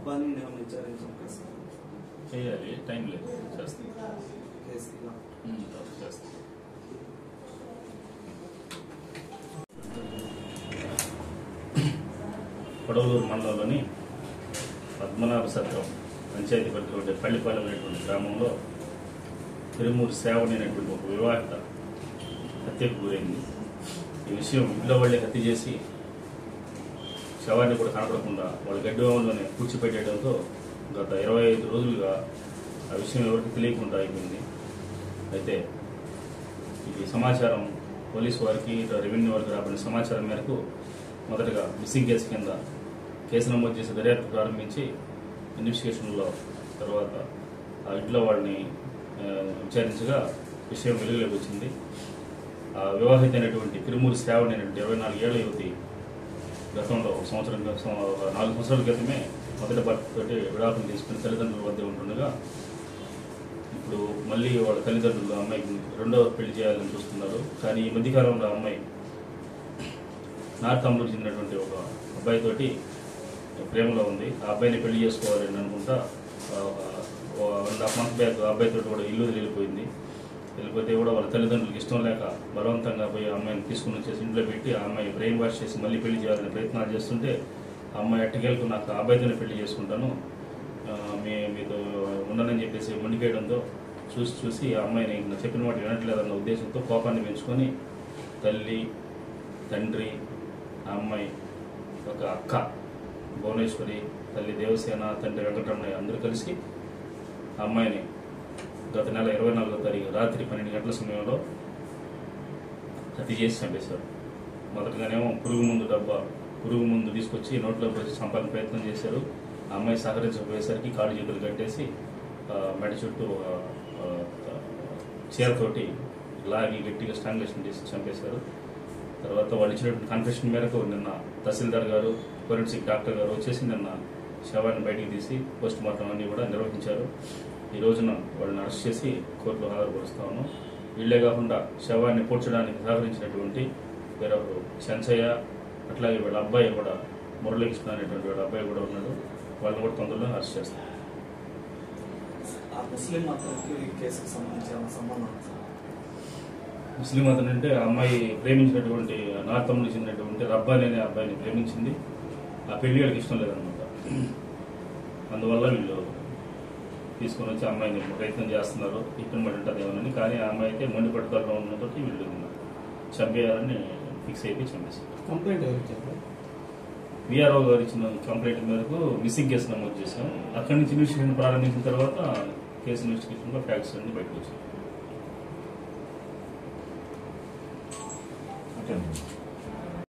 అబ్బాయిని ఏమైనా విచారించాం చేయాలి, టైం లేదు, చేస్తాం. కొడవలూరు మండలంలోని పద్మనాభ సత్రం పంచాయతీ పరిధిలో ఉండే పల్లిపాలెం అనేటువంటి గ్రామంలో తిరుమూరి శ్రావణి అనేటువంటి ఒక వివాహిత హత్యకు గురైంది. ఈ విషయం ఇంట్లో వాళ్ళే హత్య చేసి శవాన్ని కూడా కనపడకుండా వాళ్ళ గడ్డివామంలోనే పూడ్చిపెట్టడంతో గత 25 రోజులుగా ఆ విషయం ఎవరికి తెలియకుండా అయిపోయింది. అయితే ఈ సమాచారం పోలీసు వారికి, రెవెన్యూ వారికి రాబడిన సమాచారం మేరకు మొదటగా మిస్సింగ్ కేసు కింద కేసు నమోదు చేసి దర్యాప్తు ప్రారంభించి ఇన్వెస్టిగేషన్లో తర్వాత ఆ ఇంట్లో వాళ్ళని విచారించగా విషయం వెలుగులోకి వచ్చింది. ఆ వివాహిత అయినటువంటి తిరుమూరి శ్రావణి అనేటువంటి 24 ఏళ్ల యువతి గతంలో 4 సంవత్సరాల క్రితమే మొదటి భర్తతోటి విడాకులు తీసుకుని తల్లిదండ్రుల వద్ద ఉంటుండగా ఇప్పుడు మళ్ళీ వాళ్ళ తల్లిదండ్రులు అమ్మాయికి రెండవ పెళ్లి చేయాలని చూస్తున్నారు. కానీ ఈ మధ్యకాలంలో అమ్మాయి నార్తమ్ములకు చెందినటువంటి ఒక అబ్బాయితోటి ప్రేమలో ఉంది. ఆ అబ్బాయిని పెళ్లి చేసుకోవాలని అనుకుంటా 1.5 months బ్యాక్ ఆ అబ్బాయితో కూడా ఇల్లు వెళ్ళిపోయింది. వెళ్ళిపోతే కూడా వాళ్ళ తల్లిదండ్రులకు ఇష్టం లేక బలవంతంగా పోయి అమ్మాయిని తీసుకుని వచ్చేసి ఇంట్లో పెట్టి ఆ అమ్మాయి బ్రెయిన్ వాష్ చేసి మళ్ళీ పెళ్లి చేయాలని ప్రయత్నాలు చేస్తుంటే ఆ అమ్మాయి అట్టుకెళ్ళకు నాకు ఆ అబ్బాయితోనే పెళ్లి చేసుకుంటాను మీతో ఉండనని చెప్పేసి మొండికేయడంతో చూసి ఆ అమ్మాయిని చెప్పిన మాట వినట్లేదన్న ఉద్దేశంతో కోపాన్ని పెంచుకొని తల్లి, తండ్రి, ఆ అమ్మాయి ఒక అక్క భువనేశ్వరి, తల్లి దేవసేన, తండ్రి వెంకటరమణయ్య అందరూ కలిసి ఆ అమ్మాయిని గత నెల 24వ తారీఖు రాత్రి 12 గంటల సమయంలో హత్య చేసి చంపేశారు. మొదటగానేమో పురుగు ముందు తీసుకొచ్చి నోట్లోకి వచ్చి చంపాలని ప్రయత్నం చేశారు. ఆ అమ్మాయి సహకరించకపోయేసరికి కాళ్ళు చేతులు కట్టేసి మెడ చుట్టూ చీరతోటి లాగి గట్టిగా స్ట్రాంగులేషన్ చేసి చంపేశారు. తర్వాత వాళ్ళు ఇచ్చినటువంటి కన్ఫెషన్ మేరకు నిన్న తహసీల్దార్ గారు, ఫోరెన్సిక్ డాక్టర్ గారు వచ్చేసి నిన్న శవాన్ని బయటికి తీసి పోస్ట్ మార్టం అన్ని కూడా నిర్వహించారు. ఈ రోజున వాళ్ళని అరెస్ట్ చేసి కోర్టులో హాజరుపరుస్తాము. వీళ్లే కాకుండా శవాన్ని పూడ్చడానికి సహకరించినటువంటి వేరొకరు చెంచయ్య, అట్లాగే వీళ్ళ అబ్బాయి కూడా మురళీకృష్ణ అనేటువంటి వాళ్ళ అబ్బాయి కూడా ఉన్నాడు. వాళ్ళని కూడా తొందరలో అరెస్ట్ చేస్తారు. ముస్లిం అతను అంటే ఆ అమ్మాయి ప్రేమించినటువంటి నార్తమ్ములకు చెందినటువంటి రబ్బాని అనే అబ్బాయిని ప్రేమించింది. ఆ పెళ్లి వాళ్ళకి ఇష్టం లేదనమాట. అందువల్ల వీళ్ళు తీసుకొని వచ్చి అమ్మాయిని ప్రయత్నం చేస్తున్నారు, ఇప్పటి ఉంటుందేమోనని. కానీ ఆ అమ్మాయి అయితే మొండి పట్టుదలలో ఉన్నతో వీళ్ళు చంపేయాలని ఫిక్స్ అయిపోయి చంపేశారు. కంప్లైంట్ ఎవరు చెప్పారు? విఆర్ఓ గారు ఇచ్చిన కంప్లైంట్ మేరకు మిస్సింగ్ కేసు నమోదు చేశాం. అక్కడి నుంచి ఇన్వెస్టిగేషన్ ప్రారంభించిన తర్వాత కేసు ఇన్వెస్టిగేషన్లో ఫ్యాక్ట్స్ అన్ని బయటకు వచ్చాయి.